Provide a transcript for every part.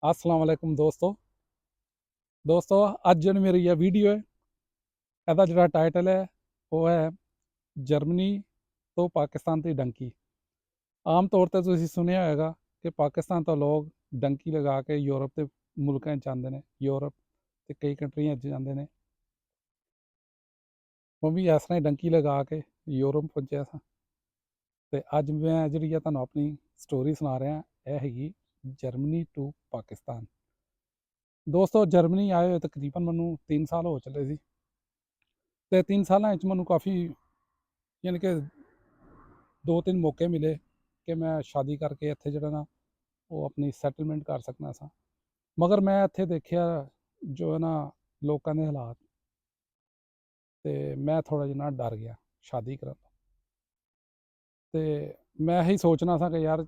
अस्सलाम वालेकुम दोस्तों अज जो मेरी यह वीडियो है ਇਹਦਾ ਜਿਹੜਾ ਟਾਈਟਲ ਹੈ ਉਹ ਹੈ ਜਰਮਨੀ ਤੋਂ ਪਾਕਿਸਤਾਨ ਦੀ ਡੰਕੀ। ਆਮ ਤੌਰ ਤੇ ਤੁਸੀਂ ਸੁਣਿਆ ਹੋਵੇਗਾ ਕਿ ਪਾਕਿਸਤਾਨ ਤੋਂ ਲੋਕ ਡੰਕੀ ਲਗਾ ਕੇ ਯੂਰਪ ਦੇ ਮੁਲਕਾਂ 'ਚ ਜਾਂਦੇ ਨੇ, ਯੂਰਪ ਤੇ ਕਈ ਕੰਟਰੀਆਂ 'ਚ ਜਾਂਦੇ ਨੇ। ਉਹ ਵੀ ਇਸ ਤਰ੍ਹਾਂ ਹੀ ਡੰਕੀ ਲਗਾ ਕੇ ਯੂਰਪ ਪਹੁੰਚਿਆ ਸਾਂ ਤੇ ਅੱਜ ਮੈਂ ਜਿਹੜੀ ਆ ਤੁਹਾਨੂੰ ਆਪਣੀ ਸਟੋਰੀ ਸੁਣਾ ਰਿਹਾ। ਇਹ ਹੈਗੀ ਜਰਮਨੀ ਟੂ ਪਾਕਿਸਤਾਨ। ਦੋਸਤੋ ਜਰਮਨੀ ਆਏ ਹੋਏ ਤਕਰੀਬਨ ਮੈਨੂੰ 3 ਸਾਲ ਹੋ ਚੱਲੇ ਸੀ ਤੇ 3 ਸਾਲਾਂ ਵਿੱਚ ਮੈਨੂੰ ਕਾਫੀ ਯਾਨੀ ਕਿ 2-3 ਮੌਕੇ ਮਿਲੇ ਕਿ ਮੈਂ ਸ਼ਾਦੀ ਕਰਕੇ ਇੱਥੇ ਜਿਹੜਾ ਨਾ ਉਹ ਆਪਣੀ ਸੈਟਲਮੈਂਟ ਕਰ ਸਕਦਾ ਸਾਂ। ਮਗਰ ਮੈਂ ਇੱਥੇ ਦੇਖਿਆ ਜੋ ਹੈ ਨਾ ਲੋਕਾਂ ਦੇ ਹਾਲਾਤ ਤੇ ਮੈਂ ਥੋੜਾ ਜਿਹਾ ਨਾ ਡਰ ਗਿਆ ਸ਼ਾਦੀ ਕਰਨ ਤੋਂ। ਤੇ ਮੈਂ ਇਹੀ ਸੋਚਣਾ ਸਾਂ ਕਿ ਯਾਰ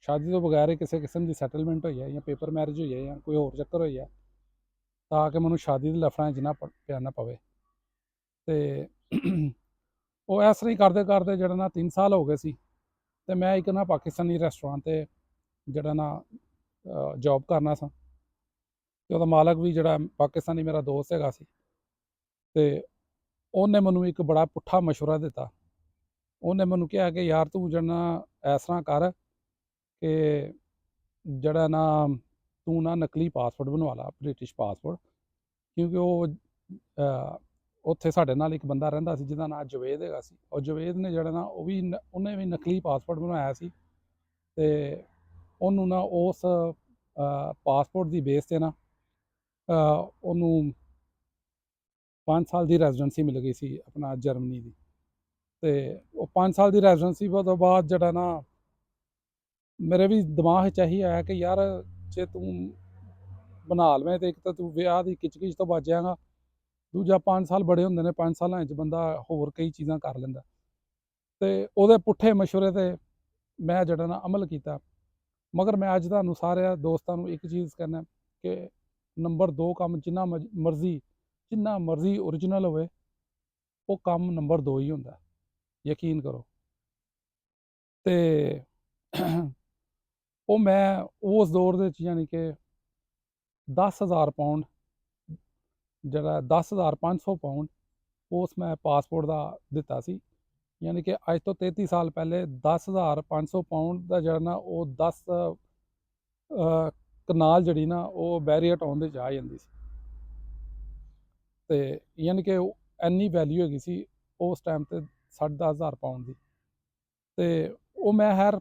ਸ਼ਾਦੀ ਤੋਂ ਬਗੈਰ ਹੀ ਕਿਸੇ ਕਿਸਮ ਦੀ ਸੈਟਲਮੈਂਟ ਹੋਈ ਹੈ ਜਾਂ ਪੇਪਰ ਮੈਰਿਜ ਹੋਈ ਹੈ ਜਾਂ ਕੋਈ ਹੋਰ ਚੱਕਰ ਹੋਈ ਹੈ ਤਾਂ ਕਿ ਮੈਨੂੰ ਸ਼ਾਦੀ ਦੇ ਲਫੜਾਂ 'ਚ ਨਾ ਪਿਆਣਾ ਪਵੇ। ਤੇ ਉਹ ਇਸ ਤਰ੍ਹਾਂ ਹੀ ਕਰਦੇ ਕਰਦੇ ਜਿਹੜਾ ਨਾ 3 ਸਾਲ ਹੋ ਗਏ ਸੀ ਤੇ ਮੈਂ ਇੱਕ ਨਾ ਪਾਕਿਸਤਾਨੀ ਰੈਸਟੋਰੈਂਟ ਤੇ ਜਿਹੜਾ ਨਾ ਜੌਬ ਕਰਨਾ ਸਾਂ ਤੇ ਉਹਦਾ ਮਾਲਕ ਵੀ ਜਿਹੜਾ ਪਾਕਿਸਤਾਨੀ ਮੇਰਾ ਦੋਸਤ ਹੈਗਾ ਸੀ ਤੇ ਉਹਨੇ ਮੈਨੂੰ ਇੱਕ ਬੜਾ ਪੁੱਠਾ ਮਸ਼ਵਰਾ ਦਿੱਤਾ। ਉਹਨੇ ਮੈਨੂੰ ਕਿਹਾ ਕਿ ਯਾਰ ਤੂੰ ਜਿਹੜਾ ਇਸ ਤਰ੍ਹਾਂ ਕਰ ਕਿ ਜਿਹੜਾ ਨਾ ਤੂੰ ਨਾ ਨਕਲੀ ਪਾਸਪੋਰਟ ਬਣਵਾ ਲਾ, ਬ੍ਰਿਟਿਸ਼ ਪਾਸਪੋਰਟ, ਕਿਉਂਕਿ ਉਹ ਉੱਥੇ ਸਾਡੇ ਨਾਲ ਇੱਕ ਬੰਦਾ ਰਹਿੰਦਾ ਸੀ ਜਿਹਦਾ ਨਾਂ ਜਵੇਦ ਹੈਗਾ ਸੀ। ਔਰ ਜਵੇਦ ਨੇ ਜਿਹੜਾ ਨਾ ਉਹਨੇ ਵੀ ਨਕਲੀ ਪਾਸਪੋਰਟ ਬਣਵਾਇਆ ਸੀ ਤੇ ਉਹਨੂੰ ਨਾ ਉਸ ਪਾਸਪੋਰਟ ਦੀ ਬੇਸ ਤੇ ਨਾ ਉਹਨੂੰ 5 ਸਾਲ ਦੀ ਰੈਜ਼ੀਡੈਂਸੀ ਮਿਲ ਗਈ ਸੀ ਆਪਣਾ ਜਰਮਨੀ ਦੀ। ਤੇ ਉਹ 5 ਸਾਲ ਦੀ ਰੈਜ਼ੀਡੈਂਸੀ ਤੋਂ ਬਾਅਦ ਜਿਹੜਾ ਨਾ ਮੇਰੇ ਵੀ ਦਿਮਾਗ 'ਚ ਇਹੀ ਆਇਆ ਕਿ ਯਾਰ ਜੇ ਤੂੰ ਬਣਾ ਲਵੇਂ ਤੇ ਇੱਕ ਤਾਂ ਤੂੰ ਵਿਆਹ ਦੀ ਕਿਚ-ਕਿਚ ਤੋਂ ਬਚ ਜਾਏਗਾ, ਦੂਜਾ 5 ਸਾਲ ਬੜੇ ਹੁੰਦੇ ਨੇ, 5 ਸਾਲਾਂ 'ਚ ਬੰਦਾ ਹੋਰ ਕਈ ਚੀਜ਼ਾਂ ਕਰ ਲੈਂਦਾ। ਤੇ ਉਹਦੇ ਪੁੱਠੇ ਮਸ਼ਵਰੇ ਤੇ ਮੈਂ ਜਿਹੜਾ ਨਾ ਅਮਲ ਕੀਤਾ। ਮਗਰ ਮੈਂ ਅੱਜ ਤੁਹਾਨੂੰ ਸਾਰਿਆਂ ਦੋਸਤਾਂ ਨੂੰ ਇੱਕ ਚੀਜ਼ ਕਹਿਣਾ ਕਿ ਨੰਬਰ 2 ਕੰਮ ਜਿੰਨਾ ਮਰਜ਼ੀ ਓਰੀਜਨਲ ਹੋਵੇ, ਉਹ ਕੰਮ ਨੰਬਰ 2 ਹੀ ਹੁੰਦਾ, ਯਕੀਨ ਕਰੋ। ਤੇ ਉਹ ਮੈਂ ਉਸ ਦੌਰ ਦੇ ਵਿੱਚ ਯਾਨੀ ਕਿ 10,000 ਪਾਉਂਡ ਜਿਹੜਾ 10,500 ਪਾਉਂਡ ਉਸ ਮੈਂ ਪਾਸਪੋਰਟ ਦਾ ਦਿੱਤਾ ਸੀ। ਯਾਨੀ ਕਿ ਅੱਜ ਤੋਂ 33 ਸਾਲ ਪਹਿਲੇ 10,500 ਪਾਉਂਡ ਦਾ ਜਿਹੜਾ ਨਾ ਉਹ 10 ਕਨਾਲ ਜਿਹੜੀ ਨਾ ਉਹ ਬੈਰੀਅਰ ਟਾਊਨ ਦੇ 'ਚ ਆ ਜਾਂਦੀ ਸੀ। ਤੇ ਯਾਨੀ ਕਿ ਇੰਨੀ ਵੈਲਿਊ ਹੈਗੀ ਸੀ ਉਸ ਟਾਈਮ ਤੇ 10,500 ਪਾਉਂਡ ਦੀ। ਤੇ ਉਹ ਮੈਂ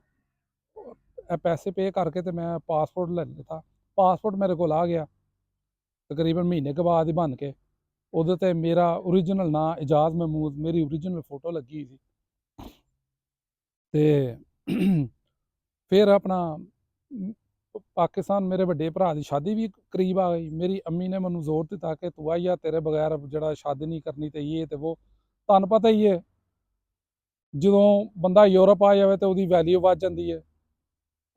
ਪੈਸੇ ਪੇ ਕਰਕੇ ਤੇ ਮੈਂ ਪਾਸਪੋਰਟ ਲੈ ਲਿੱਤਾ। ਪਾਸਪੋਰਟ ਮੇਰੇ ਕੋਲ ਆ ਗਿਆ ਤਕਰੀਬਨ ਮਹੀਨੇ ਕੁ ਬਾਅਦ ਹੀ ਬਣ ਕੇ। ਉਹਦੇ ਤੇ ਮੇਰਾ ਓਰੀਜਨਲ ਨਾਂ ਇਜਾਜ਼ ਮਹਿਮੂਦ, ਮੇਰੀ ਓਰੀਜਨਲ ਫੋਟੋ ਲੱਗੀ ਸੀ। ਤੇ ਫਿਰ ਆਪਣਾ ਪਾਕਿਸਤਾਨ ਮੇਰੇ ਵੱਡੇ ਭਰਾ ਦੀ ਸ਼ਾਦੀ ਵੀ ਕਰੀਬ ਆ ਗਈ। ਮੇਰੀ ਅੰਮੀ ਨੇ ਮੈਨੂੰ ਜ਼ੋਰ ਦਿੱਤਾ ਕਿ ਤੂੰ ਆਈ ਆ, ਤੇਰੇ ਬਗੈਰ ਜਿਹੜਾ ਸ਼ਾਦੀ ਨਹੀਂ ਕਰਨੀ ਤੇ ਇਹ ਤੇ ਉਹ। ਤੁਹਾਨੂੰ ਪਤਾ ਹੀ ਹੈ ਜਦੋਂ ਬੰਦਾ ਯੂਰਪ ਆ ਜਾਵੇ ਤੇ ਉਹਦੀ ਵੈਲਿਊ ਵੱਧ ਜਾਂਦੀ ਹੈ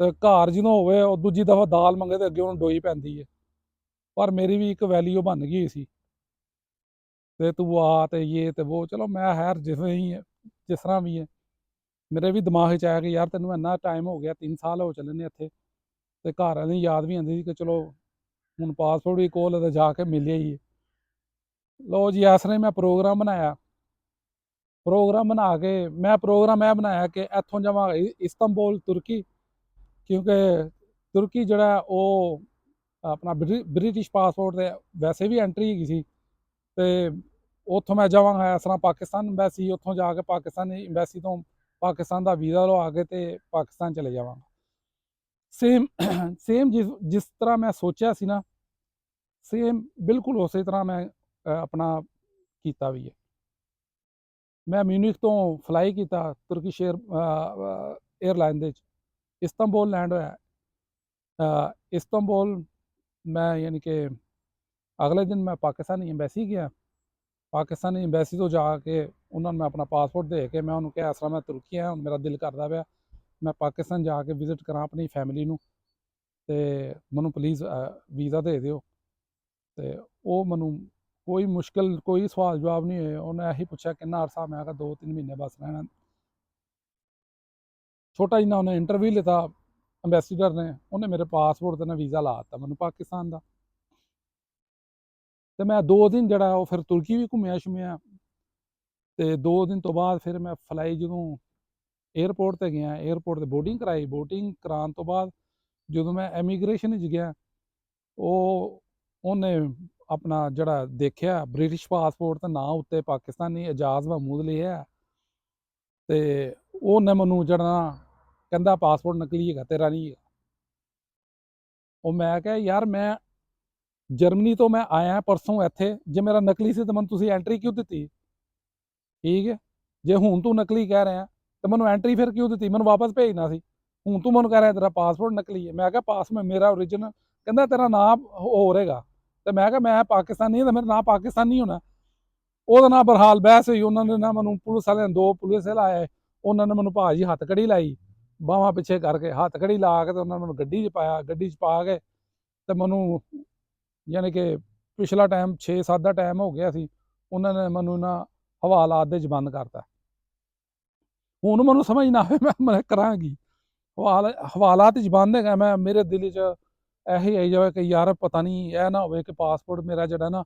ਤੇ ਘਰ ਜਦੋਂ ਹੋਵੇ ਉਹ ਦੂਜੀ ਦਫਾ ਦਾਲ ਮੰਗੇ ਤੇ ਅੱਗੇ ਉਹਨੂੰ ਡੋਈ ਪੈਂਦੀ ਹੈ। ਪਰ ਮੇਰੀ ਵੀ ਇੱਕ ਵੈਲਿਊ ਬਣ ਗਈ ਸੀ ਤੇ ਤੂੰ ਆ ਤੇ ਇਹ ਤੇ ਉਹ। ਚਲੋ ਮੈਂ ਹੈਰ ਜਿਸ ਤਰ੍ਹਾਂ ਵੀ ਹੈ ਮੇਰੇ ਵੀ ਦਿਮਾਗ 'ਚ ਆਇਆ ਕਿ ਯਾਰ ਤੈਨੂੰ ਇੰਨਾ ਟਾਈਮ ਹੋ ਗਿਆ, 3 ਸਾਲ ਹੋ ਚੱਲੇ ਨੇ ਇੱਥੇ, ਤੇ ਘਰ ਵਾਲਿਆਂ ਦੀ ਯਾਦ ਵੀ ਆਉਂਦੀ ਸੀ ਕਿ ਚਲੋ ਹੁਣ ਪਾਸਪੋਰਟ ਵੀ ਕੋਲ ਤੇ ਜਾ ਕੇ ਮਿਲਿਆ ਹੀ। ਲਓ ਜੀ ਇਸ ਤਰ੍ਹਾਂ ਮੈਂ ਪ੍ਰੋਗਰਾਮ ਬਣਾਇਆ। ਪ੍ਰੋਗਰਾਮ ਬਣਾ ਕੇ ਮੈਂ ਪ੍ਰੋਗਰਾਮ ਇਹ ਬਣਾਇਆ ਕਿ ਇੱਥੋਂ ਜਾਵਾਂਗਾ ਇਸਤੰਬੁਲ ਤੁਰਕੀ, ਕਿਉਂਕਿ ਤੁਰਕੀ ਜਿਹੜਾ ਉਹ ਆਪਣਾ ਬ੍ਰਿਟਿਸ਼ ਪਾਸਪੋਰਟ ਤੇ ਵੈਸੇ ਵੀ ਐਂਟਰੀ ਹੈਗੀ ਸੀ। ਤੇ ਉੱਥੋਂ ਮੈਂ ਜਾਵਾਂਗਾ ਇਸ ਤਰ੍ਹਾਂ ਪਾਕਿਸਤਾਨ ਇੰਬੈਸੀ, ਉੱਥੋਂ ਜਾ ਕੇ ਪਾਕਿਸਤਾਨੀ ਇੰਬੈਸੀ ਤੋਂ ਪਾਕਿਸਤਾਨ ਦਾ ਵੀਜ਼ਾ ਲਵਾ ਕੇ ਤੇ ਪਾਕਿਸਤਾਨ ਚਲੇ ਜਾਵਾਂਗਾ। ਸੇਮ ਜਿਸ ਤਰ੍ਹਾਂ ਮੈਂ ਸੋਚਿਆ ਸੀ ਨਾ, ਸੇਮ ਬਿਲਕੁਲ ਉਸੇ ਤਰ੍ਹਾਂ ਮੈਂ ਆਪਣਾ ਕੀਤਾ ਵੀ ਹੈ। ਮੈਂ ਮਿਊਨਿਖ ਤੋਂ ਫਲਾਈ ਕੀਤਾ ਤੁਰਕਿਸ਼ ਏਅਰਲਾਈਨ ਦੇ ਵਿੱਚ, ਇਸਤੰਬੁਲ ਲੈਂਡ ਹੋਇਆ। ਇਸਤੰਬੁਲ ਮੈਂ ਯਾਨੀ ਕਿ ਅਗਲੇ ਦਿਨ ਮੈਂ ਪਾਕਿਸਤਾਨੀ ਇੰਬੈਸੀ ਗਿਆ। ਪਾਕਿਸਤਾਨੀ ਇੰਬੈਸੀ ਤੋਂ ਜਾ ਕੇ ਉਹਨਾਂ ਨੂੰ ਮੈਂ ਆਪਣਾ ਪਾਸਪੋਰਟ ਦੇ ਕੇ ਮੈਂ ਉਹਨੂੰ ਕਿਹਾ ਇਸ ਤਰ੍ਹਾਂ ਮੈਂ ਤੁਰਕੀ ਆਇਆ, ਹੁਣ ਮੇਰਾ ਦਿਲ ਕਰਦਾ ਪਿਆ ਮੈਂ ਪਾਕਿਸਤਾਨ ਜਾ ਕੇ ਵਿਜ਼ਿਟ ਕਰਾਂ ਆਪਣੀ ਫੈਮਿਲੀ ਨੂੰ, ਤੇ ਮੈਨੂੰ ਪਲੀਜ਼ ਵੀਜ਼ਾ ਦੇ ਦਿਓ। ਤੇ ਉਹ ਮੈਨੂੰ ਕੋਈ ਮੁਸ਼ਕਿਲ ਕੋਈ ਸਵਾਲ ਜਵਾਬ ਨਹੀਂ ਹੋਏ। ਉਹਨੇ ਇਹੀ ਪੁੱਛਿਆ ਕਿੰਨਾ ਅਰਸਾ, ਮੈਂ ਕਿਹਾ 2-3 ਮਹੀਨੇ ਬਸ ਰਹਿਣਾ। ਛੋਟਾ ਜਿਹਾ ਉਹਨੇ ਇੰਟਰਵਿਊ ਲਿੱਤਾ, ਅੰਬੈਸੀਡਰ ਨੇ, ਉਹਨੇ ਮੇਰੇ ਪਾਸਪੋਰਟ 'ਤੇ ਨਾ ਵੀਜ਼ਾ ਲਾ ਦਿੱਤਾ ਮੈਨੂੰ ਪਾਕਿਸਤਾਨ ਦਾ। ਤੇ ਮੈਂ 2 ਦਿਨ ਜਿਹੜਾ ਉਹ ਫਿਰ ਤੁਰਕੀ ਵੀ ਘੁੰਮਿਆ ਸ਼ੁੰਮਿਆ, ਤੇ 2 ਦਿਨ ਤੋਂ ਬਾਅਦ ਫਿਰ ਮੈਂ ਫਲਾਈ ਜਦੋਂ ਏਅਰਪੋਰਟ 'ਤੇ ਗਿਆ, ਏਅਰਪੋਰਟ 'ਤੇ ਬੋਰਡਿੰਗ ਕਰਾਈ। ਬੋਰਡਿੰਗ ਕਰਾਉਣ ਤੋਂ ਬਾਅਦ ਜਦੋਂ ਮੈਂ ਇਮੀਗ੍ਰੇਸ਼ਨ 'ਚ ਗਿਆ, ਉਹਨੇ ਆਪਣਾ ਜਿਹੜਾ ਦੇਖਿਆ ਬ੍ਰਿਟਿਸ਼ ਪਾਸਪੋਰਟ ਤੇ ਨਾਂ ਉੱਤੇ ਪਾਕਿਸਤਾਨੀ ਇਜਾਜ਼ ਮਹਿਮੂਦ ਲਿਆ, ਤੇ ਉਹਨੇ ਮੈਨੂੰ ਜਿਹੜਾ ਨਾ ਕਹਿੰਦਾ ਪਾਸਪੋਰਟ ਨਕਲੀ ਹੈਗਾ, ਤੇਰਾ ਨਹੀਂ ਹੈਗਾ। ਉਹ ਮੈਂ ਕਿਹਾ ਯਾਰ ਮੈਂ ਜਰਮਨੀ ਤੋਂ ਮੈਂ ਆਇਆ ਪਰਸੋਂ ਇੱਥੇ, ਜੇ ਮੇਰਾ ਨਕਲੀ ਸੀ ਤਾਂ ਮੈਨੂੰ ਤੁਸੀਂ ਐਂਟਰੀ ਕਿਉਂ ਦਿੱਤੀ? ਠੀਕ ਹੈ, ਜੇ ਹੁਣ ਤੂੰ ਨਕਲੀ ਕਹਿ ਰਿਹਾ ਤਾਂ ਮੈਨੂੰ ਐਂਟਰੀ ਫਿਰ ਕਿਉਂ ਦਿੱਤੀ? ਮੈਨੂੰ ਵਾਪਸ ਭੇਜਣਾ ਸੀ। ਹੁਣ ਤੂੰ ਮੈਨੂੰ ਕਹਿ ਰਿਹਾ ਤੇਰਾ ਪਾਸਪੋਰਟ ਨਕਲੀ ਹੈ। ਮੈਂ ਕਿਹਾ ਮੇਰਾ ਓਰੀਜਨਲ। ਕਹਿੰਦਾ ਤੇਰਾ ਨਾਮ ਹੋਰ ਹੈਗਾ। ਤੇ ਮੈਂ ਕਿਹਾ ਮੈਂ ਪਾਕਿਸਤਾਨੀ ਹਾਂ ਤਾਂ ਮੇਰਾ ਨਾਮ ਪਾਕਿਸਤਾਨੀ ਹੋਣਾ। ਉਹਦੇ ਨਾਲ ਬਰਹਾਲ ਬਹਿਸ ਹੋਈ। ਉਹਨਾਂ ਨੇ ਨਾ ਮੈਨੂੰ ਪੁਲਿਸ ਵਾਲਿਆਂ 2 ਪੁਲਿਸ ਵਾਲੇ ਆਏ, ਉਹਨਾਂ ਨੇ ਮੈਨੂੰ ਭਾਜੀ ਹੱਥ ਕੜੀ ਲਾਈ, ਬਾਹਾਂ ਪਿੱਛੇ ਕਰਕੇ ਹੱਥ ਕੜੀ ਲਾ ਕੇ ਤੇ ਉਹਨਾਂ ਨੇ ਮੈਨੂੰ ਗੱਡੀ 'ਚ ਪਾਇਆ। ਗੱਡੀ 'ਚ ਪਾ ਕੇ ਤੇ ਮੈਨੂੰ ਯਾਨੀ ਕਿ ਪਿਛਲਾ ਟਾਈਮ 6-7 ਦਾ ਟਾਈਮ ਹੋ ਗਿਆ ਸੀ, ਉਹਨਾਂ ਨੇ ਮੈਨੂੰ ਨਾ ਹਵਾਲਾਤ ਦੇ 'ਚ ਬੰਦ ਕਰਤਾ। ਹੁਣ ਮੈਨੂੰ ਸਮਝ ਨਾ ਆਵੇ ਮੈਂ ਕਰਾਂ ਕੀ। ਹਵਾਲਾਤ 'ਚ ਬੰਦ ਹੈਗਾ। ਮੇਰੇ ਦਿਲ 'ਚ ਇਹੀ ਆਈ ਜਾਵੇ ਕਿ ਯਾਰ ਪਤਾ ਨਹੀਂ ਇਹ ਨਾ ਹੋਵੇ ਕਿ ਪਾਸਪੋਰਟ ਮੇਰਾ ਜਿਹੜਾ ਨਾ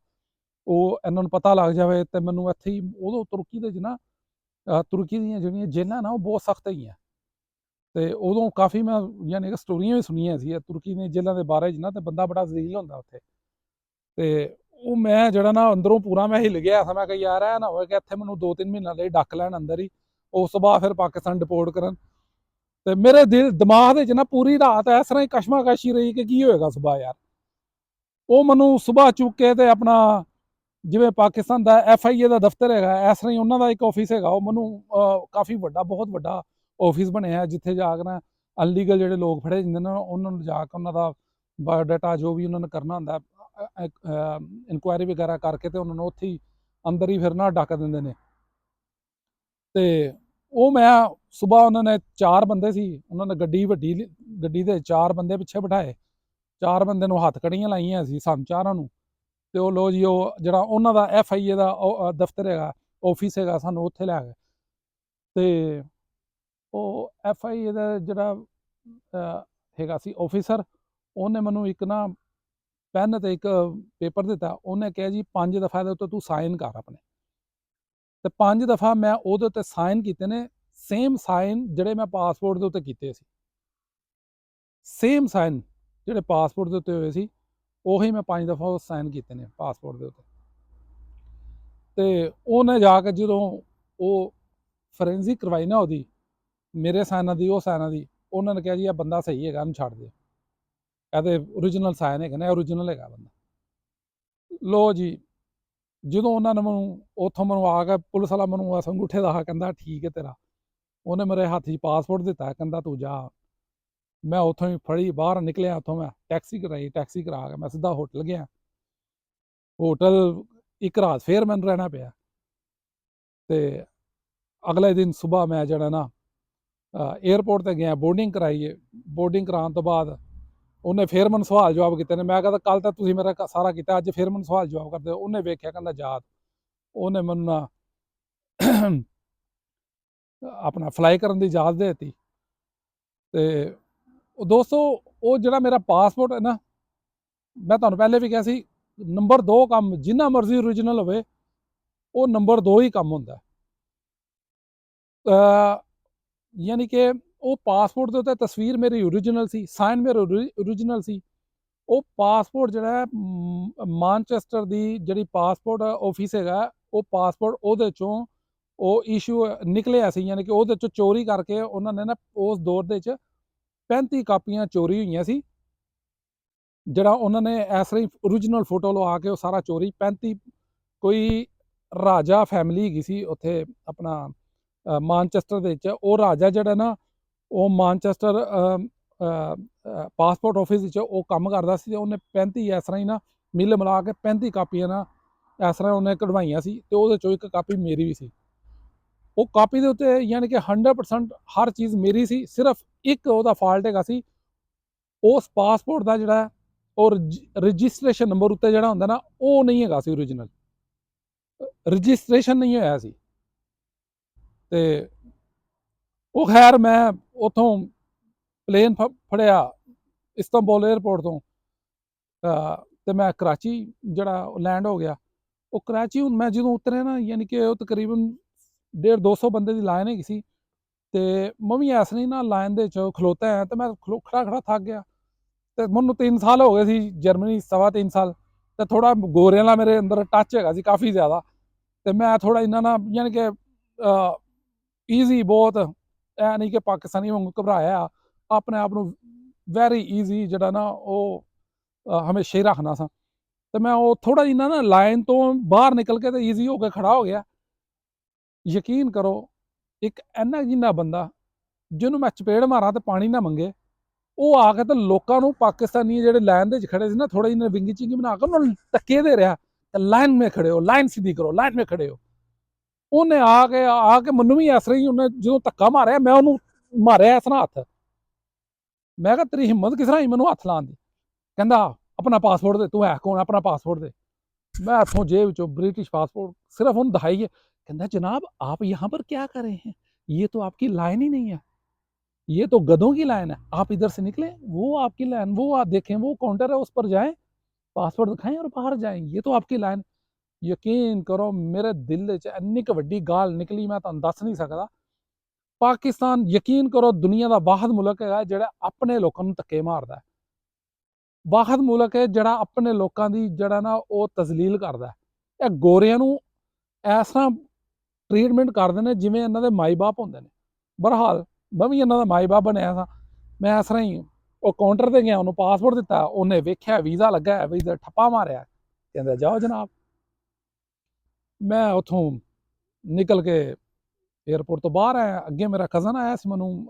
ਉਹ ਇਹਨਾਂ ਨੂੰ ਪਤਾ ਲੱਗ ਜਾਵੇ ਤੇ ਮੈਨੂੰ ਇੱਥੇ ਹੀ ਉਦੋਂ ਤੁਰਕੀ ਦੇ 'ਚ ਨਾ ਤੁਰਕੀ ਦੀਆਂ ਜਿਹੜੀਆਂ ਜੇਲਾਂ ਨਾ ਉਹ ਬਹੁਤ ਸਖਤ ਹੈਗੀਆਂ, ਤੇ ਉਦੋਂ ਕਾਫੀ ਮੈਂ ਯਾਨੀ ਕਿ ਸਟੋਰੀਆਂ ਵੀ ਸੁਣੀਆਂ ਸੀ ਤੁਰਕੀ ਦੀਆਂ ਜੇਲਾਂ ਦੇ ਬਾਰੇ 'ਚ ਨਾ, ਤੇ ਬੰਦਾ ਬੜਾ ਜ਼ਲੀਲ ਹੁੰਦਾ ਉੱਥੇ। ਤੇ ਉਹ ਮੈਂ ਜਿਹੜਾ ਨਾ ਅੰਦਰੋਂ ਪੂਰਾ ਮੈਂ ਹਿੱਲ ਗਿਆ ਸੀ। ਮੈਂ ਕਿਹਾ ਯਾਰ ਇਹ ਨਾ ਹੋਵੇ ਕਿ ਇੱਥੇ ਮੈਨੂੰ 2-3 ਮਹੀਨਿਆਂ ਲਈ ਡੱਕ ਲੈਣ ਅੰਦਰ ਹੀ, ਉਸ ਤੋਂ ਬਾਅਦ ਫਿਰ ਪਾਕਿਸਤਾਨ ਡਿਪੋਰਟ ਕਰਨ। ਤੇ ਮੇਰੇ ਦਿਮਾਗ ਦੇ 'ਚ ਨਾ ਪੂਰੀ ਰਾਤ ਇਸ ਤਰ੍ਹਾਂ ਹੀ ਕਸ਼ਮਕਸ਼ੀ ਰਹੀ ਕਿ ਕੀ ਹੋਏਗਾ ਸੁਬਾਹ ਯਾਰ। ਉਹ ਮੈਨੂੰ ਸੁਬਾਹ ਚੁੱਕ ਕੇ ਤੇ ਆਪਣਾ ਜਿਵੇਂ ਪਾਕਿਸਤਾਨ ਦਾ FIA ਦਾ ਦਫ਼ਤਰ ਹੈਗਾ, ਇਸ ਤਰ੍ਹਾਂ ਹੀ ਉਹਨਾਂ ਦਾ ਇੱਕ ਆਫਿਸ ਹੈਗਾ। ਉਹ ਮੈਨੂੰ ਕਾਫੀ ਵੱਡਾ, ਬਹੁਤ ਵੱਡਾ ਆਫਿਸ ਬਣਿਆ, ਜਿੱਥੇ ਜਾ ਕੇ ਨਾ ਅਨਲੀਗਲ ਜਿਹੜੇ ਲੋਕ ਫੜੇ ਜਾਂਦੇ ਨੇ ਉਹਨਾਂ ਨੂੰ ਜਾ ਕੇ ਉਹਨਾਂ ਦਾ ਬਾਇਓਡਾਟਾ ਜੋ ਵੀ ਉਹਨਾਂ ਨੇ ਕਰਨਾ ਹੁੰਦਾ ਇਨਕੁਆਇਰੀ ਵਗੈਰਾ ਕਰਕੇ ਤੇ ਉਹਨਾਂ ਨੂੰ ਉੱਥੇ ਹੀ ਅੰਦਰ ਹੀ ਫਿਰ ਨਾ ਡੱਕ ਦਿੰਦੇ ਨੇ। ਤੇ ਉਹ ਮੈਂ ਸੁਬਾਹ ਉਹਨਾਂ ਨੇ 4 ਬੰਦੇ ਸੀ, ਉਹਨਾਂ ਨੇ ਵੱਡੀ ਗੱਡੀ ਦੇ 4 ਬੰਦੇ ਪਿੱਛੇ ਬਿਠਾਏ, 4 ਬੰਦੇ ਨੂੰ ਹੱਥ ਕੜੀਆਂ ਲਾਈਆਂ ਸੀ ਸਾਨੂੰ ਚਾਰਾਂ ਨੂੰ। ਤੇ ਉਹ ਲੋ ਜੀ ਉਹ ਜਿਹੜਾ ਉਹਨਾਂ ਦਾ FIA ਦਾ ਦਫ਼ਤਰ ਹੈਗਾ, ਆਫਿਸ ਹੈਗਾ, ਸਾਨੂੰ ਉੱਥੇ ਲੈ ਗਏ। ਤੇ ਉਹ FIA ਦਾ ਜਿਹੜਾ ਹੈਗਾ ਸੀ ਆਫਿਸਰ, ਉਹਨੇ ਮੈਨੂੰ ਇੱਕ ਨਾ ਪੈਨ ਤੇ ਇੱਕ ਪੇਪਰ ਦਿੱਤਾ। ਉਹਨੇ ਕਿਹਾ ਜੀ 5 ਦਫਾ ਦੇ ਉੱਤੇ ਤੂੰ ਸਾਈਨ ਕਰ ਆਪਣੇ। ਤੇ 5 ਦਫਾ ਮੈਂ ਉਹਦੇ ਉੱਤੇ ਸਾਈਨ ਕੀਤੇ ਨੇ, ਸੇਮ ਸਾਈਨ ਜਿਹੜੇ ਮੈਂ ਪਾਸਪੋਰਟ ਦੇ ਉੱਤੇ ਕੀਤੇ ਸੀ। ਸੇਮ ਸਾਈਨ ਜਿਹੜੇ ਪਾਸਪੋਰਟ ਦੇ ਉੱਤੇ ਹੋਏ ਸੀ, ਉਹੀ ਮੈਂ 5 ਦਫਾ ਉਹ ਸਾਈਨ ਕੀਤੇ ਨੇ ਪਾਸਪੋਰਟ ਦੇ ਉੱਤੇ। ਤੇ ਉਹਨੇ ਜਾ ਕੇ ਜਦੋਂ ਉਹ ਫੋਰੈਂਸਿਕ ਕਰਵਾਈ ਨਾ ਉਹਦੀ, ਮੇਰੇ ਸਾਈਨਾਂ ਦੀ ਉਹ ਸਾਈਨਾਂ ਦੀ, ਉਹਨਾਂ ਨੇ ਕਿਹਾ ਜੀ ਇਹ ਬੰਦਾ ਸਹੀ ਹੈਗਾ, ਇਹਨੂੰ ਛੱਡ ਦਿਓ, ਇਹਦੇ ਓਰੀਜਨਲ ਸਾਈਨ ਹੈਗੇ ਨੇ, ਓਰੀਜਨਲ ਹੈਗਾ ਬੰਦਾ। ਲੋ ਜੀ ਜਦੋਂ ਉਹਨਾਂ ਨੇ ਮੈਨੂੰ ਉੱਥੋਂ ਮੈਨੂੰ ਆ ਕੇ ਪੁਲਿਸ ਵਾਲਾ ਮੈਨੂੰ ਬਸ ਅੰਗੂਠੇ ਦਾ ਕਹਿੰਦਾ ਠੀਕ ਹੈ ਤੇਰਾ। ਉਹਨੇ ਮੇਰੇ ਹੱਥ 'ਚ ਪਾਸਪੋਰਟ ਦਿੱਤਾ, ਕਹਿੰਦਾ ਤੂੰ ਜਾ। ਮੈਂ ਉੱਥੋਂ ਹੀ ਫੜੀ ਬਾਹਰ ਨਿਕਲਿਆ, ਉੱਥੋਂ ਮੈਂ ਟੈਕਸੀ ਕਰਾਈ, ਟੈਕਸੀ ਕਰਾ ਕੇ ਮੈਂ ਸਿੱਧਾ ਹੋਟਲ ਗਿਆ। ਹੋਟਲ ਇੱਕ ਰਾਤ ਫੇਰ ਮੈਨੂੰ ਰਹਿਣਾ ਪਿਆ। ਤੇ ਅਗਲੇ ਦਿਨ ਸੁਬਾਹ ਮੈਂ ਜਿਹੜਾ ਨਾ ਏਅਰਪੋਰਟ ਤੇ ਗਿਆ, ਬੋਰਡਿੰਗ ਕਰਾਈ। ਬੋਰਡਿੰਗ ਕਰਾਉਣ ਤੋਂ ਬਾਅਦ ਉਹਨੇ ਫੇਰ ਮੈਨੂੰ ਸਵਾਲ ਜਵਾਬ ਕੀਤੇ ਨੇ। ਮੈਂ ਕਹਿੰਦਾ ਕੱਲ ਤਾਂ ਤੁਸੀਂ ਮੇਰਾ ਸਾਰਾ ਕੀਤਾ, ਅੱਜ ਫੇਰ ਮੈਨੂੰ ਸਵਾਲ ਜਵਾਬ ਕਰਦੇ। ਉਹਨੇ ਵੇਖਿਆ, ਕਹਿੰਦਾ ਜਾ। ਉਹਨੇ ਮੈਨੂੰ ਨਾ ਆਪਣਾ ਫਲਾਈ ਕਰਨ ਦੀ ਇਜਾਜ਼ਤ ਦੇ ਦਿੱਤੀ। ਤੇ ਦੋਸਤੋ ਉਹ ਜਿਹੜਾ ਮੇਰਾ ਪਾਸਪੋਰਟ ਹੈ ਨਾ, ਮੈਂ ਤੁਹਾਨੂੰ ਪਹਿਲੇ ਵੀ ਕਿਹਾ ਸੀ, ਨੰਬਰ 2 ਕੰਮ ਜਿੰਨਾ ਮਰਜ਼ੀ ਓਰੀਜਨਲ ਹੋਵੇ, ਉਹ ਨੰਬਰ 2 ਹੀ ਕੰਮ ਹੁੰਦਾ। ਯਾਨੀ ਕਿ ਉਹ ਪਾਸਪੋਰਟ ਦੇ ਉੱਤੇ ਤਸਵੀਰ ਮੇਰੀ ਓਰੀਜਨਲ ਸੀ, ਸਾਈਨ ਮੇਰੇ ਓਰੀਜਨਲ ਸੀ। ਉਹ ਪਾਸਪੋਰਟ ਜਿਹੜਾ ਮਾਨਚੈਸਟਰ ਦੀ ਜਿਹੜੀ ਪਾਸਪੋਰਟ ਆਫਿਸ ਹੈਗਾ, ਉਹ ਪਾਸਪੋਰਟ ਉਹਦੇ ਚੋਂ ਉਹ ਇਸ਼ੂ ਨਿਕਲਿਆ ਸੀ, ਯਾਨੀ ਕਿ ਉਹਦੇ ਚੋਂ ਚੋਰੀ ਕਰਕੇ ਉਹਨਾਂ ਨੇ ਨਾ ਉਸ ਦੌਰ ਦੇ ਵਿੱਚ 35 ਕਾਪੀਆਂ ਚੋਰੀ ਹੋਈਆਂ ਸੀ। ਜਿਹੜਾ ਉਹਨਾਂ ਨੇ ਇਸ ਤਰ੍ਹਾਂ ਹੀ ਓਰੀਜਨਲ ਫੋਟੋ ਲਵਾ ਕੇ ਉਹ ਸਾਰਾ ਚੋਰੀ 35 ਕੋਈ ਰਾਜਾ ਫੈਮਿਲੀ ਹੈਗੀ ਸੀ ਉੱਥੇ ਆਪਣਾ ਮਾਨਚੈਸਟਰ ਦੇ ਵਿੱਚ। ਉਹ ਰਾਜਾ ਜਿਹੜਾ ਨਾ ਉਹ ਮਾਨਚੈਸਟਰ ਪਾਸਪੋਰਟ ਆਫਿਸ ਵਿੱਚ ਉਹ ਕੰਮ ਕਰਦਾ ਸੀ। ਉਹਨੇ 35 ਇਸ ਤਰ੍ਹਾਂ ਹੀ ਨਾ ਮਿਲ ਮਿਲਾ ਕੇ 35 ਕਾਪੀਆਂ ਨਾ ਇਸ ਤਰ੍ਹਾਂ ਉਹਨੇ ਕਢਵਾਈਆਂ ਸੀ, ਤੇ ਉਹਦੇ ਚੋਂ ਇੱਕ ਕਾਪੀ ਮੇਰੀ ਵੀ ਸੀ। ਉਹ ਕਾਪੀ ਦੇ ਉੱਤੇ ਯਾਨੀ ਕਿ 100% ਹਰ ਚੀਜ਼ ਮੇਰੀ ਸੀ, ਸਿਰਫ ਇੱਕ ਉਹਦਾ ਫਾਲਟ ਹੈਗਾ ਸੀ, ਉਸ ਪਾਸਪੋਰਟ ਦਾ ਜਿਹੜਾ ਉਹ ਰਜਿਸਟ੍ਰੇਸ਼ਨ ਨੰਬਰ ਉੱਤੇ ਜਿਹੜਾ ਹੁੰਦਾ ਨਾ, ਉਹ ਨਹੀਂ ਹੈਗਾ ਸੀ ਓਰੀਜਨਲ, ਰਜਿਸਟ੍ਰੇਸ਼ਨ ਨਹੀਂ ਹੋਇਆ ਸੀ। ਤੇ ਉਹ ਖੈਰ ਮੈਂ ਉਥੋਂ ਪਲੇਨ ਫੜਿਆ ਇਸਤਾਂਬੁਲ 에ਅਰਪੋਰਟ ਤੋਂ, ਤੇ ਮੈਂ ਕਰਾਚੀ ਜਿਹੜਾ ਲੈਂਡ ਹੋ ਗਿਆ। ਉਹ ਕਰਾਚੀ ਹੁਣ ਮੈਂ ਜਦੋਂ ਉਤਰਿਆ ਨਾ, ਯਾਨੀ ਕਿ ਉਹ ਤਕਰੀਬਨ 150-200 ਬੰਦੇ ਦੀ ਲਾਈਨ ਹੈਗੀ ਸੀ, ਤੇ ਮੈਂ ਵੀ ਐਸ ਨਹੀਂ ਨਾ ਲਾਈਨ ਦੇ ਵਿੱਚ ਖਲੋਤਾ ਹੈ, ਤੇ ਮੈਂ ਖੜਾ ਖੜਾ ਥੱਕ ਗਿਆ। ਤੇ ਮੈਨੂੰ 3 ਸਾਲ ਹੋ ਗਏ ਸੀ ਜਰਮਨੀ, 3.25 ਸਾਲ, ਤੇ ਥੋੜਾ ਗੋਰਿਆਂ ਨਾਲ ਮੇਰੇ ਅੰਦਰ ਟੱਚ ਹੈਗਾ ਸੀ ਕਾਫੀ ਜ਼ਿਆਦਾ। ਤੇ ਮੈਂ ਥੋੜਾ ਇਹਨਾਂ ਨਾਲ ਯਾਨੀ ਕਿ ਈਜ਼ੀ ਬਹੁਤ, ਐ ਨਹੀਂ ਕਿ ਪਾਕਿਸਤਾਨੀ ਵਾਂਗੂ ਘਬਰਾਇਆ, ਆਪਣੇ ਆਪ ਨੂੰ ਵੈਰੀ ਈਜ਼ੀ ਜਿਹੜਾ ਨਾ ਉਹ ਹਮੇਸ਼ਾ ਹੀ ਰੱਖਣਾ ਸਾਂ। ਤੇ ਮੈਂ ਉਹ ਥੋੜਾ ਜਿਹਾ ਨਾ ਲਾਈਨ ਤੋਂ ਬਾਹਰ ਨਿਕਲ ਕੇ ਤੇ ਈਜ਼ੀ ਹੋ ਕੇ ਖੜਾ ਹੋ ਗਿਆ। ਯਕੀਨ ਕਰੋ, ਇੱਕ ਇੰਨਾ ਜਿੰਨਾ ਬੰਦਾ ਜਿਹਨੂੰ ਮੈਂ ਚਪੇੜ ਮਾਰਾਂ ਤੇ ਪਾਣੀ ਨਾ ਮੰਗੇ, ਉਹ ਆ ਕੇ ਤੇ ਲੋਕਾਂ ਨੂੰ, ਪਾਕਿਸਤਾਨੀ ਜਿਹੜੇ ਲਾਈਨ ਦੇ ਵਿੱਚ ਖੜੇ ਸੀ ਨਾ, ਥੋੜਾ ਜਿਹਾ ਵਿੰਗੀ ਚਿੰਗੀ ਬਣਾ ਕੇ ਉਹਨਾਂ ਨੂੰ ਧੱਕੇ ਦੇ ਰਿਹਾ, ਲਾਈਨ ਮੇ ਖੜੇ ਹੋ, ਲਾਈਨ ਸਿੱਧੀ ਕਰੋ, ਲਾਈਨ ਮੇ ਖੜੇ ਹੋ। ਉਹਨੇ ਆ ਕੇ ਮੈਨੂੰ ਵੀ ਇਸ ਤਰ੍ਹਾਂ ਹੀ, ਉਹਨੇ ਜਦੋਂ ਧੱਕਾ ਮਾਰਿਆ, ਮੈਂ ਉਹਨੂੰ ਮਾਰਿਆ ਇਸ ਤਰ੍ਹਾਂ ਹੱਥ। ਮੈਂ ਕਿਹਾ ਤੇਰੀ ਹਿੰਮਤ ਕਿਸ ਤਰ੍ਹਾਂ ਹੀ ਮੈਨੂੰ ਹੱਥ ਲਾਉਣ ਦੀ। ਕਹਿੰਦਾ ਆਪਣਾ ਪਾਸਪੋਰਟ ਦੇ, ਤੂੰ ਹੈ ਕੌਣ, ਆਪਣਾ ਪਾਸਪੋर्ट दे। मैं हथों जेब चो ब्रिटिश पासपोर्ट सिर्फ उन दिखाई है। कहता जनाब आप यहाँ पर क्या कर रहे हैं, ये तो आपकी लाइन ही नहीं है, ये तो गधों की लाइन है, आप इधर से निकले, वो आपकी लाइन, वो आप देखें, वो काउंटर है, उस पर जाएं, पासपोर्ट दिखाएं और बाहर जाएं, ये तो आपकी लाइन। यकीन करो मेरे दिल च इन्नी क वड्डी गाल निकली, मैं तुहानू दस नहीं सकदा। पाकिस्तान यकीन करो दुनिया का वाहद मुल्क है जिहड़ा अपने लोगों नूं धक्के मारदा है, ਵਾਹਦ ਮੁਲਕ ਹੈ ਜਿਹੜਾ ਆਪਣੇ ਲੋਕਾਂ ਦੀ ਜਿਹੜਾ ਨਾ ਉਹ ਤਜ਼ਲੀਲ ਕਰਦਾ ਹੈ। ਇਹ ਗੋਰਿਆਂ ਨੂੰ ਇਸ ਤਰ੍ਹਾਂ ਟ੍ਰੀਟਮੈਂਟ ਕਰਦੇ ਨੇ ਜਿਵੇਂ ਇਹਨਾਂ ਦੇ ਮਾਈ ਬਾਪ ਹੁੰਦੇ ਨੇ। ਬਹਰਹਾਲ ਮੈਂ ਵੀ ਇਹਨਾਂ ਦਾ ਮਾਈ ਬਾਪ ਬਣਿਆ ਸਾਂ। ਮੈਂ ਇਸ ਤਰ੍ਹਾਂ ਹੀ ਉਹ ਕਾਊਂਟਰ ਤੇ ਗਿਆ, ਉਹਨੂੰ ਪਾਸਪੋਰਟ ਦਿੱਤਾ, ਉਹਨੇ ਵੇਖਿਆ ਵੀਜ਼ਾ ਲੱਗਾ ਹੈ, ਵੀਜ਼ਾ ਠੱਪਾ ਮਾਰਿਆ, ਕਹਿੰਦਾ ਜਾਓ ਜਨਾਬ। ਮੈਂ ਉੱਥੋਂ ਨਿਕਲ ਕੇ ਏਅਰਪੋਰਟ ਤੋਂ ਬਾਹਰ ਆਇਆ, ਅੱਗੇ ਮੇਰਾ ਕਜ਼ਨ ਆਇਆ ਸੀ ਮੈਨੂੰ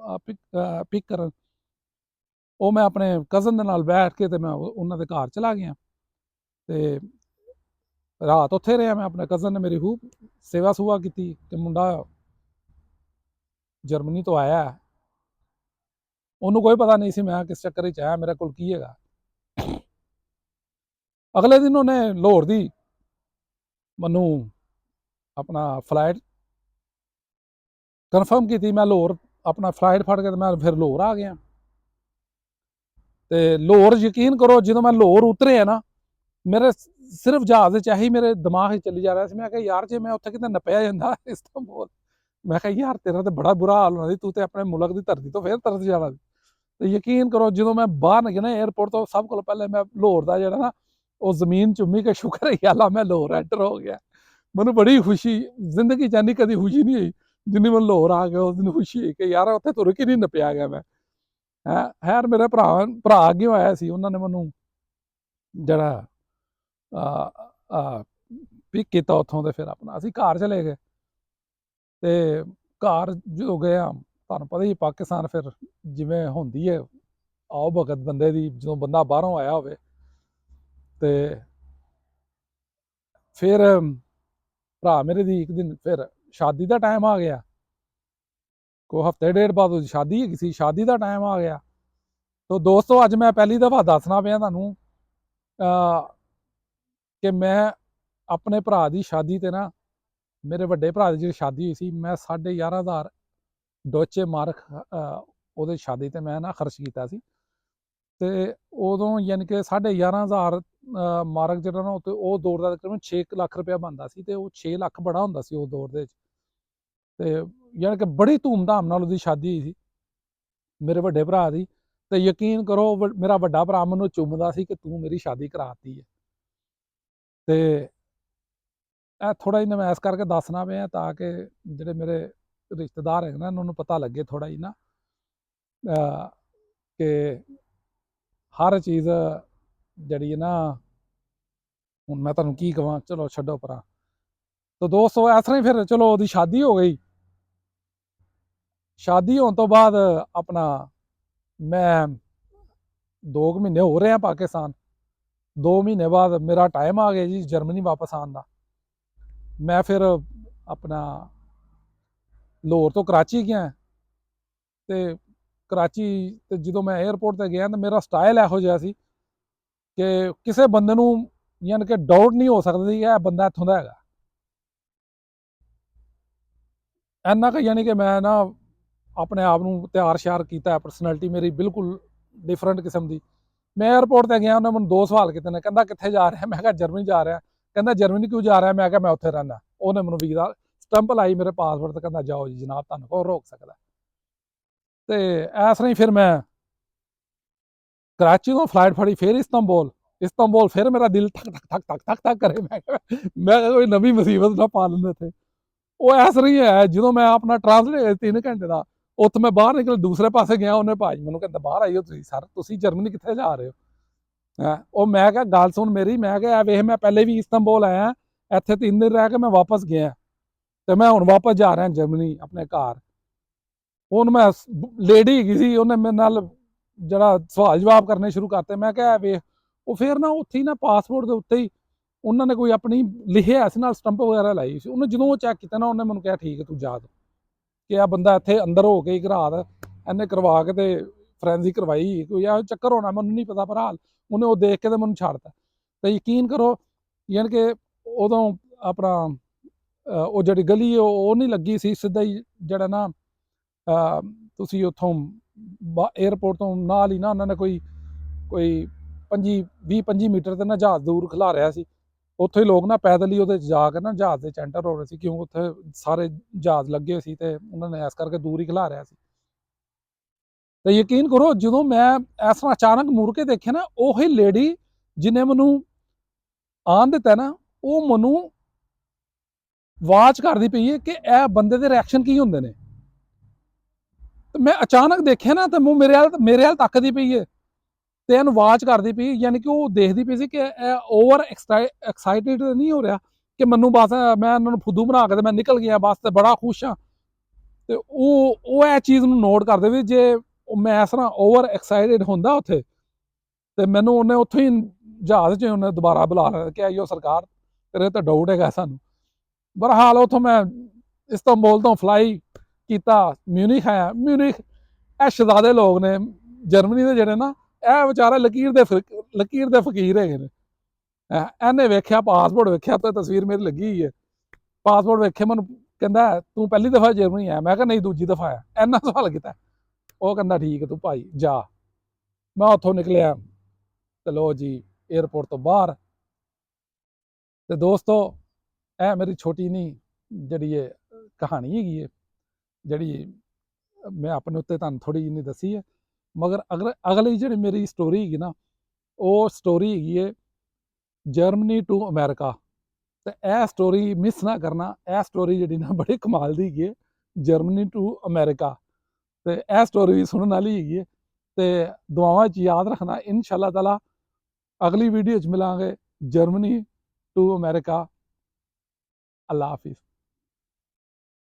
ਪਿਕ ਕਰਨ। ਉਹ ਮੈਂ ਆਪਣੇ ਕਜ਼ਨ ਦੇ ਨਾਲ ਬੈਠ ਕੇ ਤੇ ਮੈਂ ਉਹਨਾਂ ਦੇ ਘਰ ਚਲਾ ਗਿਆ, ਤੇ ਰਾਤ ਉੱਥੇ ਰਿਹਾ ਮੈਂ। ਆਪਣੇ ਕਜ਼ਨ ਨੇ ਮੇਰੀ ਖੂਬ ਸੇਵਾ ਸੁਵਾ ਕੀਤੀ, ਤੇ ਮੁੰਡਾ ਜਰਮਨੀ ਤੋਂ ਆਇਆ, ਉਹਨੂੰ ਕੋਈ ਪਤਾ ਨਹੀਂ ਸੀ ਮੈਂ ਕਿਸ ਚੱਕਰ 'ਚ ਆਇਆ, ਮੇਰੇ ਕੋਲ ਕੀ ਹੈਗਾ। ਅਗਲੇ ਦਿਨ ਉਹਨੇ ਲਾਹੌਰ ਦੀ ਮੈਨੂੰ ਆਪਣਾ ਫਲਾਈਟ ਕਨਫਰਮ ਕੀਤੀ। ਮੈਂ ਲਾਹੌਰ ਆਪਣਾ ਫਲਾਈਟ ਫੜ ਕੇ ਤੇ ਮੈਂ ਫਿਰ ਲਾਹੌਰ ਆ ਗਿਆ। ਤੇ ਲਾਹੌਰ ਯਕੀਨ ਕਰੋ ਜਦੋਂ ਮੈਂ ਲਾਹੌਰ ਉਤਰਿਆ ਨਾ, ਮੇਰੇ ਸਿਰਫ ਜਹਾਜ਼ 'ਚ ਇਹੀ ਮੇਰੇ ਦਿਮਾਗ 'ਚ ਚੱਲੀ ਜਾ ਰਿਹਾ ਸੀ। ਮੈਂ ਕਿਹਾ ਯਾਰ ਜੇ ਮੈਂ ਉੱਥੇ ਕਿਤੇ ਨੱਪਿਆ ਜਾਂਦਾ ਇਸਤਾਂਬੁਲ, ਮੈਂ ਕਿਹਾ ਯਾਰ ਤੇਰਾ ਤੇ ਬੜਾ ਬੁਰਾ ਹਾਲ ਹੋਣਾ ਸੀ, ਤੂੰ ਤੇ ਆਪਣੇ ਮੁਲਕ ਦੀ ਧਰਤੀ ਤੋਂ ਫਿਰ ਤਰਸ ਜਾਣਾ ਸੀ। ਤੇ ਯਕੀਨ ਕਰੋ ਜਦੋਂ ਮੈਂ ਬਾਹਰ ਨਿਕਲਿਆ ਨਾ ਏਅਰਪੋਰਟ ਤੋਂ, ਸਭ ਕੋਲ ਪਹਿਲੇ ਮੈਂ ਲਾਹੌਰ ਦਾ ਜਿਹੜਾ ਨਾ ਉਹ ਜ਼ਮੀਨ ਚੁੰਮੀ ਕੇ ਸ਼ੁਕਰ ਹੈ ਅੱਲਾ ਮੈਂ ਲਾਹੌਰ ਐਂਟਰ ਹੋ ਗਿਆ। ਮੈਨੂੰ ਬੜੀ ਖੁਸ਼ੀ, ਜ਼ਿੰਦਗੀ 'ਚ ਇੰਨੀ ਕਦੀ ਖੁਸ਼ੀ ਨਹੀਂ ਹੋਈ ਜਿੰਨੀ ਮੈਨੂੰ ਲਾਹੌਰ ਆ ਗਿਆ ਉਸ ਦਿਨ ਖੁਸ਼ੀ ਹੋਈ ਕਿ ਯਾਰ ਉੱਥੇ ਤੁਰ ਕੇ ਨਹੀਂ ਨੱਪਿਆ ਗਿਆ ਮੈਂ। ਖੈਰ ਮੇਰੇ ਭਰਾ ਅੱਗੇ ਆਇਆ ਸੀ, ਉਹਨਾਂ ਨੇ ਮੈਨੂੰ ਜਿਹੜਾ ਪਿਕ ਕੀਤਾ ਉੱਥੋਂ, ਤੇ ਫਿਰ ਆਪਣਾ ਅਸੀਂ ਘਰ ਚਲੇ ਗਏ। ਤੇ ਘਰ ਜਦੋਂ ਗਿਆ, ਤੁਹਾਨੂੰ ਪਤਾ ਹੀ ਪਾਕਿਸਤਾਨ ਫਿਰ ਜਿਵੇਂ ਹੁੰਦੀ ਹੈ ਆਓ ਭਗਤ ਬੰਦੇ ਦੀ, ਜਦੋਂ ਬੰਦਾ ਬਾਹਰੋਂ ਆਇਆ ਹੋਵੇ। ਤੇ ਫਿਰ ਭਰਾ ਮੇਰੇ ਦੀ ਇੱਕ ਦਿਨ ਫਿਰ ਸ਼ਾਦੀ ਦਾ ਟਾਈਮ ਆ ਗਿਆ, ਕੋਈ ਹਫਤੇ ਡੇਢ ਬਾਅਦ ਉਹਦੀ ਸ਼ਾਦੀ ਹੈਗੀ ਸੀ, ਸ਼ਾਦੀ ਦਾ ਟਾਈਮ ਆ ਗਿਆ। ਤੋ ਦੋਸਤੋ ਅੱਜ ਮੈਂ ਪਹਿਲੀ ਦਫਾ ਦੱਸਣਾ ਪਿਆ ਤੁਹਾਨੂੰ ਕਿ ਮੈਂ ਆਪਣੇ ਭਰਾ ਦੀ ਸ਼ਾਦੀ ਤੇ ਨਾ, ਮੇਰੇ ਵੱਡੇ ਭਰਾ ਦੀ ਜਿਹੜੀ ਸ਼ਾਦੀ ਹੋਈ ਸੀ, ਮੈਂ 11,500 ਡੋਚੇ ਮਾਰਕ ਉਹਦੇ ਸ਼ਾਦੀ ਤੇ ਮੈਂ ਨਾ ਖਰਚ ਕੀਤਾ ਸੀ। ਤੇ ਉਦੋਂ ਯਾਨੀ ਕਿ 11,500 ਮਾਰਕ ਜਿਹੜਾ ਨਾ ਉਹ ਦੌਰ ਦਾ ਤਕਰੀਬਨ 6 ਲੱਖ ਰੁਪਇਆ ਬਣਦਾ ਸੀ, ਤੇ ਉਹ 6 ਲੱਖ ਬੜਾ ਹੁੰਦਾ ਸੀ ਉਸ ਦੌਰ ਦੇ ਵਿੱਚ। ਤੇ ਯਾਨੀ ਕਿ ਬੜੀ ਧੂਮਧਾਮ ਨਾਲ ਉਹਦੀ ਸ਼ਾਦੀ ਹੋਈ ਸੀ ਮੇਰੇ ਵੱਡੇ ਭਰਾ ਦੀ। ਤੇ ਯਕੀਨ ਕਰੋ ਮੇਰਾ ਵੱਡਾ ਭਰਾ ਮੈਨੂੰ ਚੁੰਮਦਾ ਸੀ ਕਿ ਤੂੰ ਮੇਰੀ ਸ਼ਾਦੀ ਕਰਾਤੀ ਹੈ। ਤੇ ਇਹ ਥੋੜਾ ਜਿਹਾ ਮੈਂ ਇਸ ਕਰਕੇ ਦੱਸਣਾ ਪਿਆ ਤਾਂ ਕਿ ਜਿਹੜੇ ਮੇਰੇ ਰਿਸ਼ਤੇਦਾਰ ਹੈਗੇ ਨਾ ਉਹਨਾਂ ਨੂੰ ਪਤਾ ਲੱਗੇ ਥੋੜਾ ਜਿਹਾ ਨਾ ਕਿ ਹਰ ਚੀਜ਼ ਜਿਹੜੀ ਹੈ ਨਾ, ਹੁਣ ਮੈਂ ਤੁਹਾਨੂੰ ਕੀ ਕਹਾਂ, ਚਲੋ ਛੱਡੋ ਪਰਾਂ। ਤਾਂ ਦੋਸਤੋ ਇਸ ਤਰ੍ਹਾਂ ਹੀ ਫਿਰ ਚਲੋ ਉਹਦੀ ਸ਼ਾਦੀ ਹੋ ਗਈ। ਸ਼ਾਦੀ ਹੋਣ ਤੋਂ ਬਾਅਦ ਆਪਣਾ ਮੈਂ 2 ਮਹੀਨੇ ਹੋ ਰਿਹਾ ਪਾਕਿਸਤਾਨ। 2 ਮਹੀਨੇ ਬਾਅਦ ਮੇਰਾ ਟਾਈਮ ਆ ਗਿਆ ਜੀ ਜਰਮਨੀ ਵਾਪਸ ਆਉਣ ਦਾ। ਮੈਂ ਫਿਰ ਆਪਣਾ ਲਾਹੌਰ ਤੋਂ ਕਰਾਚੀ ਗਿਆ, ਤੇ ਕਰਾਚੀ ਤੇ ਜਦੋਂ ਮੈਂ ਏਅਰਪੋਰਟ ਤੇ ਗਿਆ ਤਾਂ ਮੇਰਾ ਸਟਾਈਲ ਇਹੋ ਜਿਹਾ ਸੀ ਕਿ ਕਿਸੇ ਬੰਦੇ ਨੂੰ ਯਾਨੀ ਕਿ ਡਾਊਟ ਨਹੀਂ ਹੋ ਸਕਦਾ ਸੀ ਕਿ ਇਹ ਬੰਦਾ ਇੱਥੋਂ ਦਾ ਹੈਗਾ। ਇੰਨਾ ਕੁ ਯਾਨੀ ਕਿ ਮੈਂ ਨਾ ਆਪਣੇ ਆਪ ਨੂੰ ਤਿਆਰ ਸ਼ਿਆਰ ਕੀਤਾ, ਪਰਸਨੈਲਿਟੀ ਮੇਰੀ ਬਿਲਕੁਲ ਡਿਫਰੈਂਟ ਕਿਸਮ ਦੀ। ਮੈਂ 에ਅਰਪੋਰਟ ਤੇ ਗਿਆ, ਉਹਨੇ ਮੈਨੂੰ 2 ਸਵਾਲ ਕੀਤੇ ਨੇ, ਕਹਿੰਦਾ ਕਿੱਥੇ ਜਾ ਰਿਹਾ, ਮੈਂ ਕਿਹਾ ਜਰਮਨੀ ਜਾ ਰਿਹਾ। ਕਹਿੰਦਾ ਜਰਮਨੀ ਕਿਉਂ ਜਾ ਰਿਹਾ, ਮੈਂ ਕਿਹਾ ਮੈਂ ਉੱਥੇ ਰਹਿੰਦਾ। ਉਹਨੇ ਮੈਨੂੰ ਵੀਜ਼ਾ ਸਟੰਪ ਲਾਈ ਮੇਰੇ ਪਾਸਪੋਰਟ ਤੇ, ਕਹਿੰਦਾ ਜਾਓ ਜੀ ਜਨਾਬ, ਤੁਹਾਨੂੰ ਕੌਣ ਰੋਕ ਸਕਦਾ। ਤੇ ਇਸ ਤਰ੍ਹਾਂ ਹੀ ਫਿਰ ਮੈਂ कराची तो फ्लाइट फड़ी, फिर इस्तांबुल, इस्तांबुल फिर मेरा दिल ठक ठक ठक ठक ठक ठक करे। मैं कोई नवी मुसीबत ना पा लेंदे थे। ਉਹ ਐਸ ਰਹੀ ਹੈ ਜਦੋਂ ਮੈਂ ਆਪਣਾ ਟਰਾਂਸਲੇਟ 3 ਘੰਟੇ ਦਾ ਉੱਥੇ ਮੈਂ ਬਾਹਰ ਨਿਕਲ ਦੂਸਰੇ ਪਾਸੇ ਗਿਆ, ਉਹਨੇ ਭਾਜੀ ਮੈਨੂੰ ਕਹਿੰਦਾ ਬਾਹਰ ਆਈਓ ਤੁਸੀਂ ਸਰ, ਤੁਸੀਂ ਜਰਮਨੀ ਕਿੱਥੇ ਜਾ ਰਹੇ ਹੋ। ਉਹ ਮੈਂ ਕਿਹਾ ਗੱਲ ਸੁਣ ਮੇਰੀ, ਮੈਂ ਕਿਹਾ ਵੇਖ ਮੈਂ ਪਹਿਲੇ ਵੀ ਇਸਤਾਂਬੁਲ ਆਇਆ, ਇੱਥੇ 3 ਦਿਨ ਰਹਿ ਕੇ ਮੈਂ ਵਾਪਸ ਗਿਆ ਤੇ ਮੈਂ ਹੁਣ ਵਾਪਸ ਜਾ ਰਿਹਾ ਜਰਮਨੀ ਆਪਣੇ ਘਰ। ਹੁਣ ਮੈਂ ਲੇਡੀ ਹੈਗੀ ਸੀ, ਉਹਨੇ ਮੇਰੇ ਨਾਲ ਜਿਹੜਾ ਸਵਾਲ ਜਵਾਬ ਕਰਨੇ ਸ਼ੁਰੂ ਕਰਤੇ। ਮੈਂ ਕਿਹਾ ਵੇਖ, ਉਹ ਫਿਰ ਨਾ ਉੱਥੇ ਹੀ ਨਾ ਪਾਸਪੋਰਟ ਦੇ ਉੱਤੇ ਹੀ ਉਹਨਾਂ ਨੇ ਕੋਈ ਆਪਣੀ ਲਿਖਿਆ ਸੀ ਨਾਲ ਸਟੰਪ ਵਗੈਰਾ ਲਾਈ ਸੀ। ਉਹਨੇ ਜਦੋਂ ਉਹ ਚੈੱਕ ਕੀਤਾ ਨਾ, ਉਹਨੇ ਮੈਨੂੰ ਕਿਹਾ ਠੀਕ ਹੈ ਤੂੰ ਜਾ ਦੋ, ਕਿ ਆ ਬੰਦਾ ਇੱਥੇ ਅੰਦਰ ਹੋ ਕੇ ਇੱਕ ਰਾਤ ਇਹਨੇ ਕਰਵਾ ਕੇ ਤੇ ਫਰੈਂਜ਼ੀ ਕਰਵਾਈ, ਕੋਈ ਆ ਚੱਕਰ ਹੋਣਾ ਮੈਨੂੰ ਨਹੀਂ ਪਤਾ, ਪਰ ਹਾਲ ਉਹਨੇ ਉਹ ਦੇਖ ਕੇ ਤੇ ਮੈਨੂੰ ਛੱਡਤਾ। ਤੇ ਯਕੀਨ ਕਰੋ ਯਾਨੀ ਕਿ ਉਦੋਂ ਆਪਣਾ ਉਹ ਜਿਹੜੀ ਗਲੀ ਉਹ ਨਹੀਂ ਲੱਗੀ ਸੀ, ਸਿੱਧਾ ਹੀ ਜਿਹੜਾ ਨਾ ਤੁਸੀਂ ਉੱਥੋਂ 에ਅਰਪੋਰਟ ਤੋਂ ਨਾਲ ਹੀ ਨਾ ਉਹਨਾਂ ਨੇ ਕੋਈ 20-25 ਮੀਟਰ ਤੇ ਨਾ ਜਹਾਜ਼ ਦੂਰ ਖਿਲਾ ਰਿਹਾ ਸੀ। ਉੱਥੇ ਹੀ ਲੋਕ ਨਾ ਪੈਦਲ ਹੀ ਉਹਦੇ 'ਚ ਜਾ ਕੇ ਨਾ ਜਹਾਜ਼ ਦੇ 'ਚ ਐਂਟਰ ਹੋ ਰਹੇ ਸੀ, ਕਿਉਂ ਉੱਥੇ ਸਾਰੇ ਜਹਾਜ਼ ਲੱਗੇ ਸੀ ਤੇ ਉਹਨਾਂ ਨੇ ਇਸ ਕਰਕੇ ਦੂਰ ਹੀ ਖਿਲਾ ਰਿਹਾ ਸੀ। ਤੇ ਯਕੀਨ ਕਰੋ ਜਦੋਂ ਮੈਂ ਇਸ ਤਰ੍ਹਾਂ ਅਚਾਨਕ ਮੁੜ ਕੇ ਦੇਖਿਆ ਨਾ, ਉਹੀ ਲੇਡੀ ਜਿਹਨੇ ਮੈਨੂੰ ਆਉਣ ਦਿੱਤਾ ਨਾ, ਉਹ ਮੈਨੂੰ ਵਾਚ ਕਰਦੀ ਪਈ ਹੈ ਕਿ ਇਹ ਬੰਦੇ ਦੇ ਰਿਐਕਸ਼ਨ ਕੀ ਹੁੰਦੇ ਨੇ। ਤੇ ਮੈਂ ਅਚਾਨਕ ਦੇਖਿਆ ਨਾ, ਤੇ ਉਹ ਮੇਰੇ ਵੱਲ ਤੱਕਦੀ ਪਈ ਹੈ ਤੇ ਇਹਨੂੰ ਵਾਚ ਕਰਦੀ ਪਈ, ਯਾਨੀ ਕਿ ਉਹ ਦੇਖਦੀ ਪਈ ਸੀ ਕਿ ਓਵਰ ਐਕਸਾਈਟਿਡ ਨਹੀਂ ਹੋ ਰਿਹਾ ਕਿ ਮੈਨੂੰ ਬਸ ਮੈਂ ਇਹਨਾਂ ਨੂੰ ਫੁੱਦੂ ਬਣਾ ਕੇ ਤੇ ਮੈਂ ਨਿਕਲ ਗਿਆ ਬਸ, ਤੇ ਬੜਾ ਖੁਸ਼ ਹਾਂ। ਤੇ ਉਹ ਇਹ ਚੀਜ਼ ਨੂੰ ਨੋਟ ਕਰਦੇ ਵੀ ਜੇ ਮੈਂ ਇਸ ਤਰ੍ਹਾਂ ਓਵਰ ਐਕਸਾਈਟਿਡ ਹੁੰਦਾ ਉੱਥੇ, ਤੇ ਮੈਨੂੰ ਉਹਨੇ ਉੱਥੋਂ ਹੀ ਜਹਾਜ਼ 'ਚ ਉਹਨੇ ਦੁਬਾਰਾ ਬੁਲਾ ਲਿਆ ਕਿ ਆਈਓ ਸਰਕਾਰ, ਤੇਰੇ ਤੇ ਡਾਊਟ ਹੈਗਾ ਸਾਨੂੰ। ਬਹਰਹਾਲ ਉੱਥੋਂ ਮੈਂ ਇਸਤਾਂਬੁਲ ਤੋਂ ਫਲਾਈ ਕੀਤਾ, ਮਿਊਨਿਖ ਆਇਆ। ਮਿਊਨਿਖ ਇਹ ਸ਼ਹਜ਼ਾਦੇ ਲੋਕ ਨੇ ਜਰਮਨੀ ਦੇ ਜਿਹੜੇ ਨਾ, ਇਹ ਵਿਚਾਰੇ ਲਕੀਰ ਦੇ ਫਕੀਰ ਹੈਗੇ ਨੇ। ਇਹਨੇ ਵੇਖਿਆ ਪਾਸਪੋਰਟ, ਵੇਖਿਆ ਤੇ ਤਸਵੀਰ ਮੇਰੀ ਲੱਗੀ ਹੋਈ ਹੈ, ਪਾਸਪੋਰਟ ਵੇਖੇ, ਮੈਨੂੰ ਕਹਿੰਦਾ ਤੂੰ ਪਹਿਲੀ ਦਫਾ ਜਰਮਨੀ ਆਇਆ, ਮੈਂ ਕਿਹਾ ਨਹੀਂ ਦੂਜੀ ਦਫਾ ਆਇਆ। ਇੰਨਾ ਸਵਾਲ ਕੀਤਾ। ਉਹ ਕਹਿੰਦਾ ਠੀਕ ਹੈ ਤੂੰ ਭਾਈ ਜਾ। ਮੈਂ ਉੱਥੋਂ ਨਿਕਲਿਆ, ਚਲੋ ਜੀ 에ਅਰਪੋਰਟ ਤੋਂ ਬਾਹਰ। ਤੇ ਦੋਸਤੋ ਇਹ ਮੇਰੀ ਛੋਟੀ ਨਹੀਂ ਜਿਹੜੀ ਇਹ ਕਹਾਣੀ ਹੈਗੀ ਹੈ, ਜਿਹੜੀ ਮੈਂ ਆਪਣੇ ਉੱਤੇ ਤੁਹਾਨੂੰ ਥੋੜੀ ਜਿਹੀ ਦੱਸੀ ਹੈ, ਮਗਰ ਅਗਲੀ ਜਿਹੜੀ ਮੇਰੀ ਸਟੋਰੀ ਹੈਗੀ ਨਾ, ਉਹ ਸਟੋਰੀ ਹੈਗੀ ਹੈ ਜਰਮਨੀ ਟੂ ਅਮਰੀਕਾ। ਤੇ ਇਹ ਸਟੋਰੀ ਮਿਸ ਨਾ ਕਰਨਾ, ਇਹ ਸਟੋਰੀ ਜਿਹੜੀ ਨਾ ਬੜੀ ਕਮਾਲ ਦੀ ਹੈਗੀ ਹੈ, ਜਰਮਨੀ ਟੂ ਅਮਰੀਕਾ। ਤੇ ਇਹ ਸਟੋਰੀ ਵੀ ਸੁਣਨ ਵਾਲੀ ਹੈਗੀ ਹੈ, ਤੇ ਦੁਆਵਾਂ 'ਚ ਯਾਦ ਰੱਖਣਾ। ਇਨਸ਼ਾਅੱਲਾ ਤਾਲਾ ਅਗਲੀ ਵੀਡੀਓ 'ਚ ਮਿਲਾਂਗੇ, ਜਰਮਨੀ ਟੂ ਅਮਰੀਕਾ। ਅੱਲਾ ਹਾਫਿਜ਼।